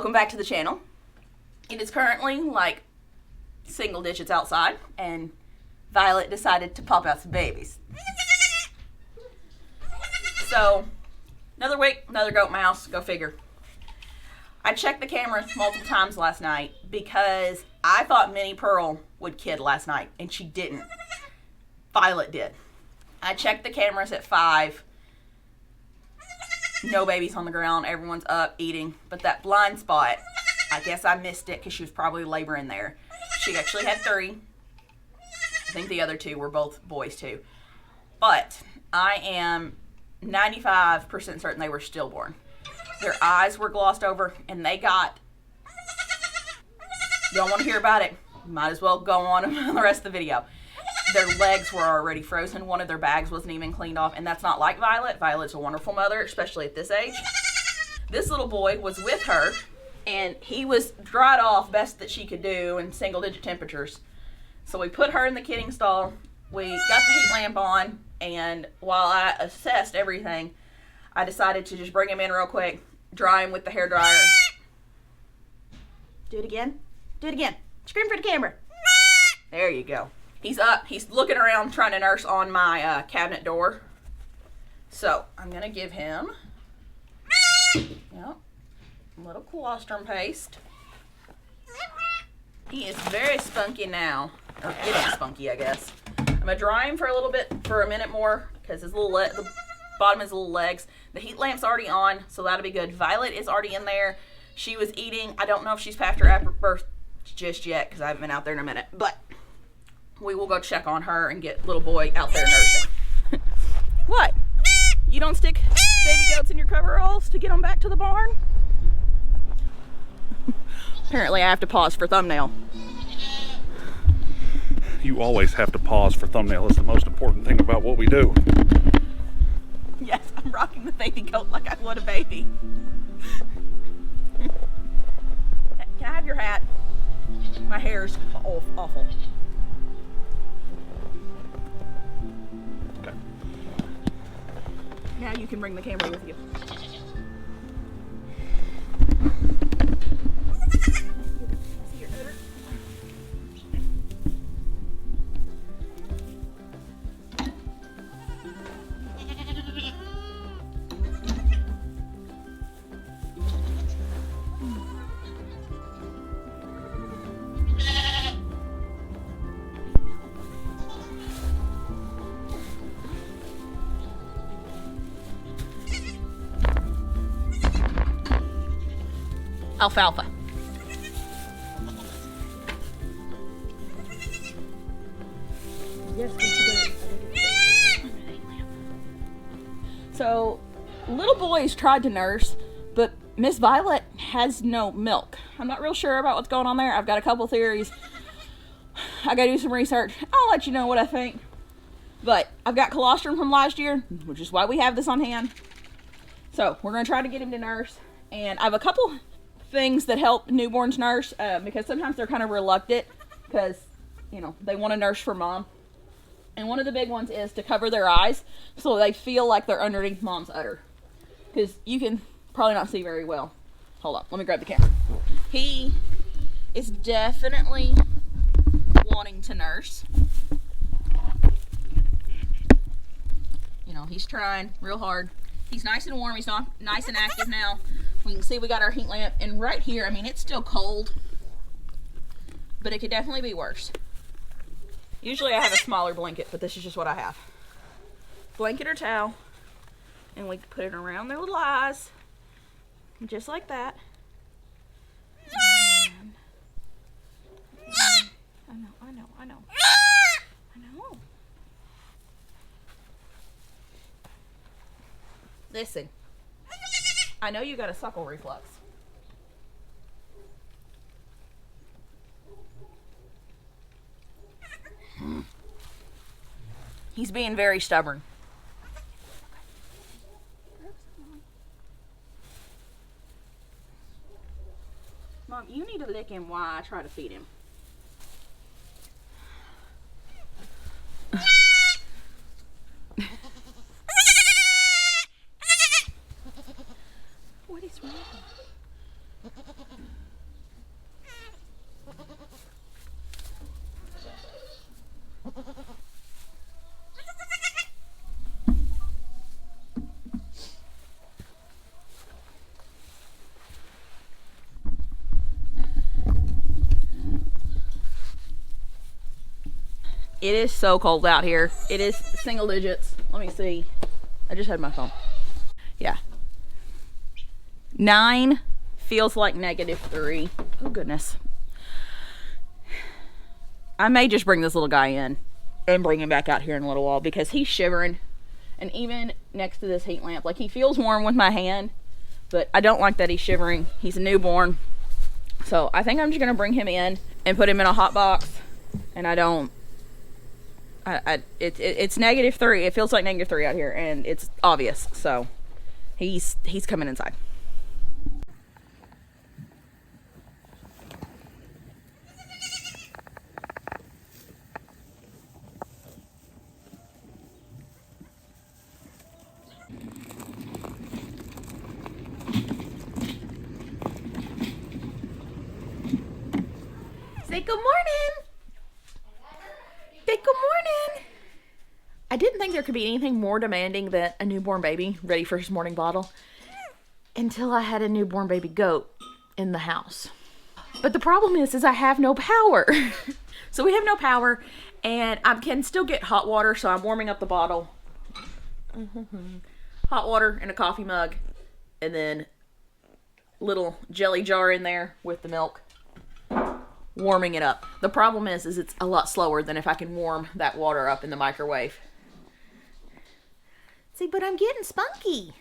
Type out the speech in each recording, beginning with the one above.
Welcome back to the channel. It is currently like single digits outside, and Violet decided to pop out some babies. So, another week, another goat mouse, go figure. I checked the camera multiple times last night because I thought Minnie Pearl would kid last night, and she didn't. Violet did. I checked the cameras at 5. No babies on the ground. Everyone's up eating. But that blind spot, I guess I missed it because she was probably laboring there. She actually had 3. I think the other 2 were both boys too. But I am 95% certain they were stillborn. Their eyes were glossed over and they got... You don't want to hear about it? Might as well go on the rest of the video. Their legs were already frozen. One of their bags wasn't even cleaned off, and that's not like Violet. Violet's a wonderful mother, especially at this age. This little boy was with her, and he was dried off best that she could do in single-digit temperatures. So we put her in the kidding stall. We got the heat lamp on, and while I assessed everything, I decided to just bring him in real quick, dry him with the hairdryer. Do it again. Do it again. Scream for the camera. There you go. He's up. He's looking around trying to nurse on my cabinet door. So, I'm going to give him a little colostrum paste. He is very spunky now. Or getting spunky, I guess. I'm going to dry him for a little bit, for a minute more, because his little the bottom of his little legs. The heat lamp's already on, so that'll be good. Violet is already in there. She was eating. I don't know if she's passed her after birth just yet, because I haven't been out there in a minute. But we will go check on her and get little boy out there nursing. What? You don't stick baby goats in your coveralls to get them back to the barn? Apparently I have to pause for thumbnail. You always have to pause for thumbnail. It's the most important thing about what we do. Yes, I'm rocking the baby goat like I would a baby. Can I have your hat? My hair's awful. Okay. Now you can bring the camera with you. See your odor? Alfalfa. So, little boys tried to nurse, but Miss Violet has no milk. I'm not real sure about what's going on there. I've got a couple theories. I gotta do some research. I'll let you know what I think. But I've got colostrum from last year, which is why we have this on hand. So, we're gonna try to get him to nurse. And I have a couple things that help newborns nurse, because sometimes they're kind of reluctant because, you know, they want to nurse for mom. And one of the big ones is to cover their eyes so they feel like they're underneath mom's udder. Because you can probably not see very well. Hold on, let me grab the camera. He is definitely wanting to nurse. You know, he's trying real hard. He's nice and warm. He's not nice and active now. We can see we got our heat lamp, and right here, I mean, it's still cold, but it could definitely be worse. Usually I have a smaller blanket, but this is just what I have. Blanket or towel, and we can put it around their little eyes, just like that. I know. Listen. I know you got a suckle reflux. He's being very stubborn. Mom, you need to lick him while I try to feed him. What is wrong? It is so cold out here. It is single digits. Let me see. I just had my phone. Yeah. 9 feels like -3. Oh, goodness. I may just bring this little guy in and bring him back out here in a little while because he's shivering. And even next to this heat lamp, like, he feels warm with my hand, but I don't like that he's shivering. He's a newborn. So I think I'm just going to bring him in and put him in a hot box. And I don't... it's -3. It feels like -3 out here, and it's obvious. So he's coming inside. Say good morning. Say good morning. I didn't think there could be anything more demanding than a newborn baby ready for his morning bottle until I had a newborn baby goat in the house. But the problem is I have no power. So we have no power, and I can still get hot water, so I'm warming up the bottle. Hot water in a coffee mug, and then little jelly jar in there with the milk. Warming it up. The problem is it's a lot slower than if I can warm that water up in the microwave. See, but I'm getting spunky.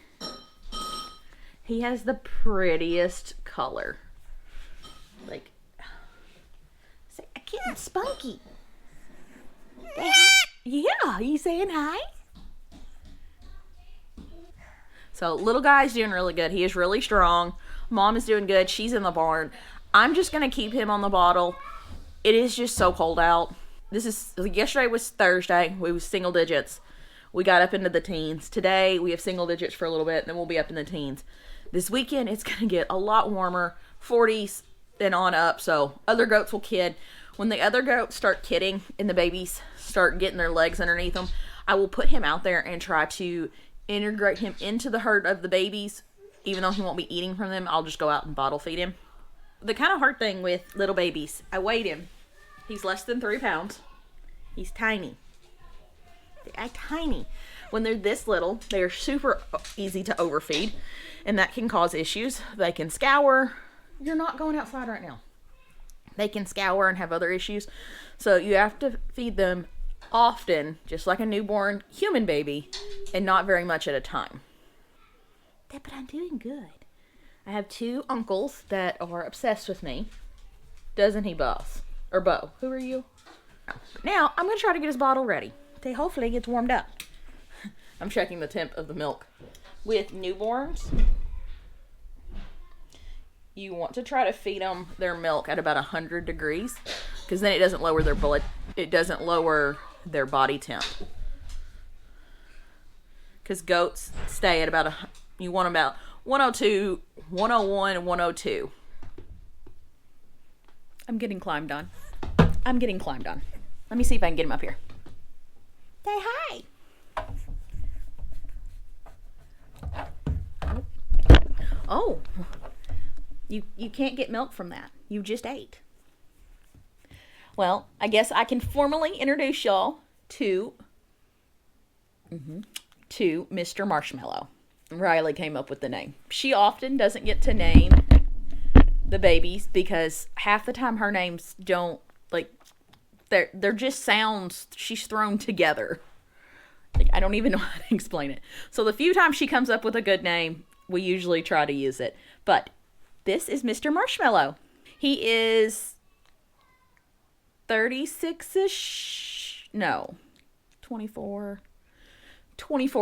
He has the prettiest color. Like, say, I'm getting spunky. Say hi. Yeah, you saying hi? So, little guy's doing really good. He is really strong. Mom is doing good. She's in the barn. I'm just going to keep him on the bottle. It is just so cold out. Yesterday was Thursday. We was single digits. We got up into the teens. Today, we have single digits for a little bit, then we'll be up in the teens. This weekend, it's going to get a lot warmer, 40s and on up, so other goats will kid. When the other goats start kidding and the babies start getting their legs underneath them, I will put him out there and try to integrate him into the herd of the babies. Even though he won't be eating from them, I'll just go out and bottle feed him. The kind of hard thing with little babies, I weighed him. He's less than 3 pounds. He's tiny. They're tiny. When they're this little, they are super easy to overfeed, and that can cause issues. They can scour. You're not going outside right now. They can scour and have other issues. So you have to feed them often, just like a newborn human baby, and not very much at a time. But I'm doing good. I have 2 uncles that are obsessed with me. Doesn't he, Boss? Or Bo? Who are you? Oh. Now, I'm going to try to get his bottle ready. Hopefully it gets warmed up. I'm checking the temp of the milk. With newborns, you want to try to feed them their milk at about 100 degrees, because then it doesn't lower their blood. It doesn't lower their body temp. Because goats stay at about you want about 102, 101, and 102. I'm getting climbed on. Let me see if I can get him up here. Say hi. Oh, you can't get milk from that. You just ate. Well, I guess I can formally introduce y'all to Mr. Marshmallow. Riley came up with the name. She often doesn't get to name the babies because half the time her names don't, like, they're just sounds she's thrown together. Like, I don't even know how to explain it. So the few times she comes up with a good name, we usually try to use it. But this is Mr. Marshmallow. He is 36-ish. No, 24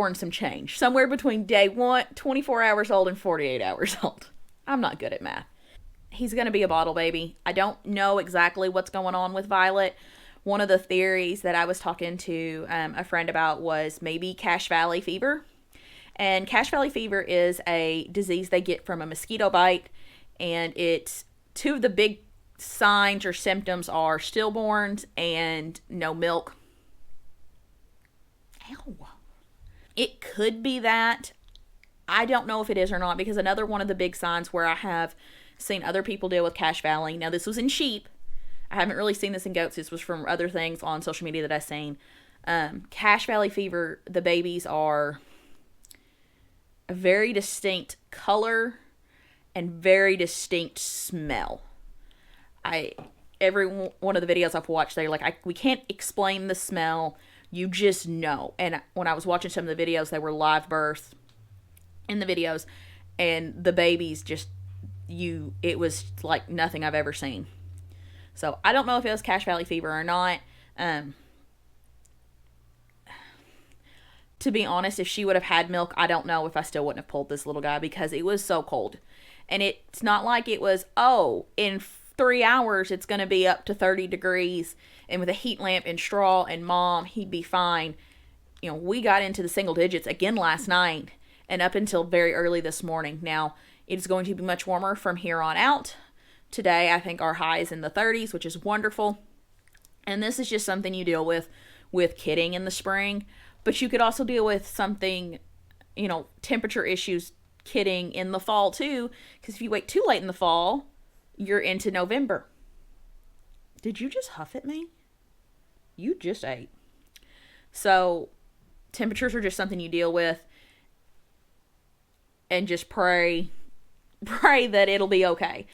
and some change. Somewhere between day 1, 24 hours old, and 48 hours old. I'm not good at math. He's going to be a bottle baby. I don't know exactly what's going on with Violet. One of the theories that I was talking to a friend about was maybe Cache Valley fever. And Cache Valley fever is a disease they get from a mosquito bite. And it's 2 of the big signs or symptoms are stillborns and no milk. Ow. It could be that. I don't know if it is or not, because another one of the big signs where I have seen other people deal with Cache Valley. Now, this was in sheep. I haven't really seen this in goats. This was from other things on social media that I've seen. Cache Valley fever, the babies are a very distinct color and very distinct smell. Every one of the videos I've watched, they're like, we can't explain the smell. You just know. And when I was watching some of the videos, they were live births in the videos, and the babies just, it was like nothing I've ever seen. So I don't know if it was Cache Valley fever or not. To be honest, if she would have had milk, I don't know if I still wouldn't have pulled this little guy, because it was so cold. And it's not like it was, in 3 hours it's going to be up to 30 degrees, and with a heat lamp and straw and mom, he'd be fine. We got into the single digits again last night and up until very early this morning. Now, it's going to be much warmer from here on out. Today, I think our high is in the 30s, which is wonderful. And this is just something you deal with kidding in the spring. But you could also deal with something, temperature issues kidding in the fall too. Because if you wait too late in the fall, you're into November. Did you just huff at me? You just ate. So temperatures are just something you deal with. And just pray that it'll be okay.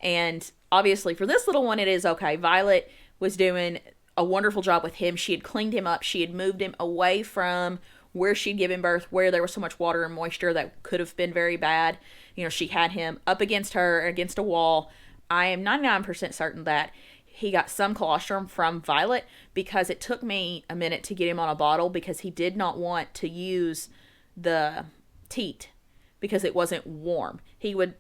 And obviously for this little one, it is okay. Violet was doing a wonderful job with him. She had cleaned him up. She had moved him away from where she'd given birth, where there was so much water and moisture that could have been very bad. She had him up against her, against a wall. I am 99% certain that he got some colostrum from Violet, because it took me a minute to get him on a bottle, because he did not want to use the teat because it wasn't warm. He would,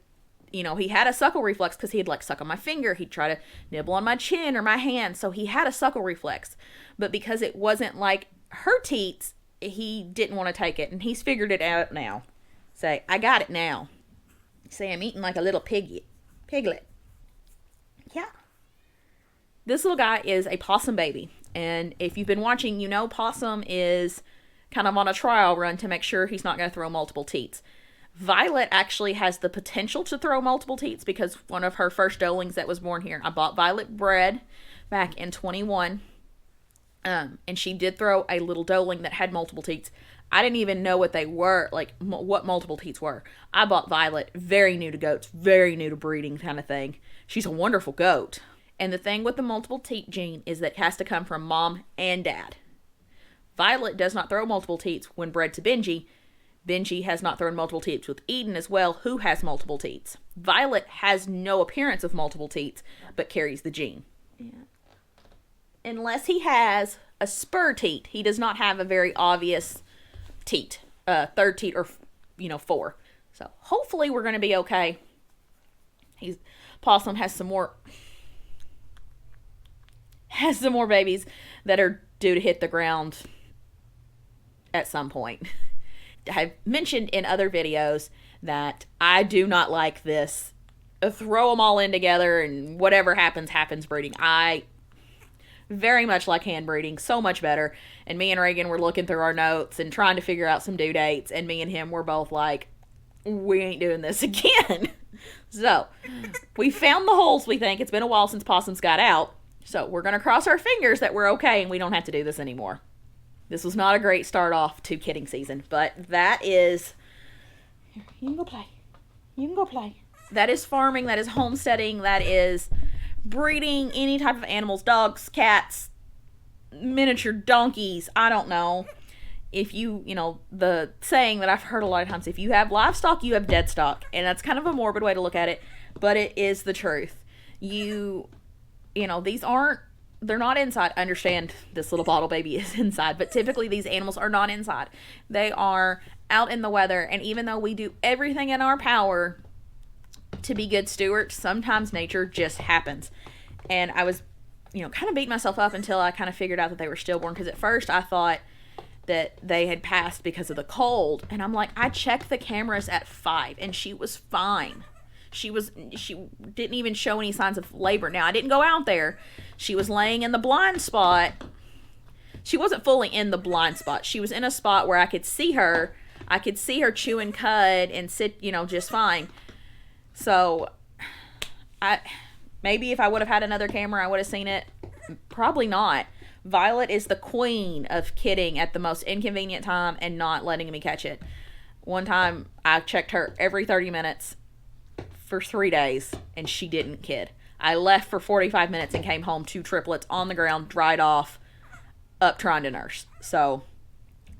he had a suckle reflex because he'd suck on my finger. He'd try to nibble on my chin or my hand. So he had a suckle reflex. But because it wasn't like her teats, he didn't want to take it. And he's figured it out now. Say, I got it now. Say, I'm eating like a little piglet. Yeah. This little guy is a possum baby. And if you've been watching, Possum is kind of on a trial run to make sure he's not going to throw multiple teats. Violet actually has the potential to throw multiple teats, because one of her first doelings that was born here, I bought Violet bread back in 21. And she did throw a little doeling that had multiple teats. I didn't even know what they were, what multiple teats were. I bought Violet, very new to goats, very new to breeding kind of thing. She's a wonderful goat. And the thing with the multiple teat gene is that it has to come from mom and dad. Violet does not throw multiple teats when bred to Benji. Benji has not thrown multiple teats with Eden as well, who has multiple teats. Violet has no appearance of multiple teats, but carries the gene. Yeah. Unless he has a spur teat, he does not have a very obvious teat, third teat or, 4. So hopefully we're going to be okay. Possum has some more babies that are due to hit the ground at some point. I've mentioned in other videos that I do not like this throw them all in together and whatever happens breeding. I very much like hand breeding, so much better. And me and Reagan were looking through our notes and trying to figure out some due dates, and me and him were both like, we ain't doing this again. So we found the holes, we think. It's been a while since possums got out, so we're going to cross our fingers that we're okay and we don't have to do this anymore. This was not a great start off to kidding season, but that is... Here, you can go play. You can go play. That is farming, that is homesteading, that is breeding any type of animals, dogs, cats, miniature donkeys, I don't know. If you, the saying that I've heard a lot of times, if you have livestock, you have dead stock. And that's kind of a morbid way to look at it, but it is the truth. These aren't, they're not inside. I understand this little bottle baby is inside, but typically these animals are not inside. They are out in the weather, and even though we do everything in our power to be good stewards, sometimes nature just happens. And I was, kind of beating myself up until I kind of figured out that they were stillborn, because at first I thought that they had passed because of the cold, and I'm like, I checked the cameras at 5 and she was fine. She didn't even show any signs of labor. Now, I didn't go out there. She was laying in the blind spot. She wasn't fully in the blind spot. She was in a spot where I could see her. I could see her chew and cud and sit, just fine. So, Maybe if I would have had another camera, I would have seen it. Probably not. Violet is the queen of kidding at the most inconvenient time and not letting me catch it. One time, I checked her every 30 minutes for 3 days, and she didn't kid. I left for 45 minutes and came home 2 triplets on the ground, dried off, up trying to nurse. So,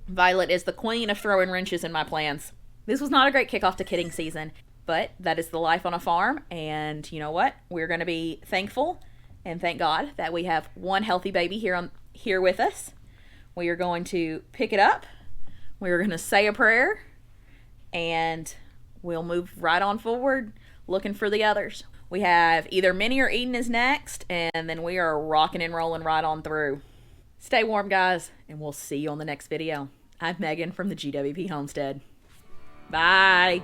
Violet is the queen of throwing wrenches in my plans. This was not a great kickoff to kidding season, but that is the life on a farm, and you know what? We're going to be thankful and thank God that we have one healthy baby here with us. We are going to pick it up. We are going to say a prayer, and we'll move right on forward looking for the others. We have either Minnie or Eden is next, and then we are rocking and rolling right on through. Stay warm, guys, and we'll see you on the next video. I'm Megan from the GWP Homestead. Bye.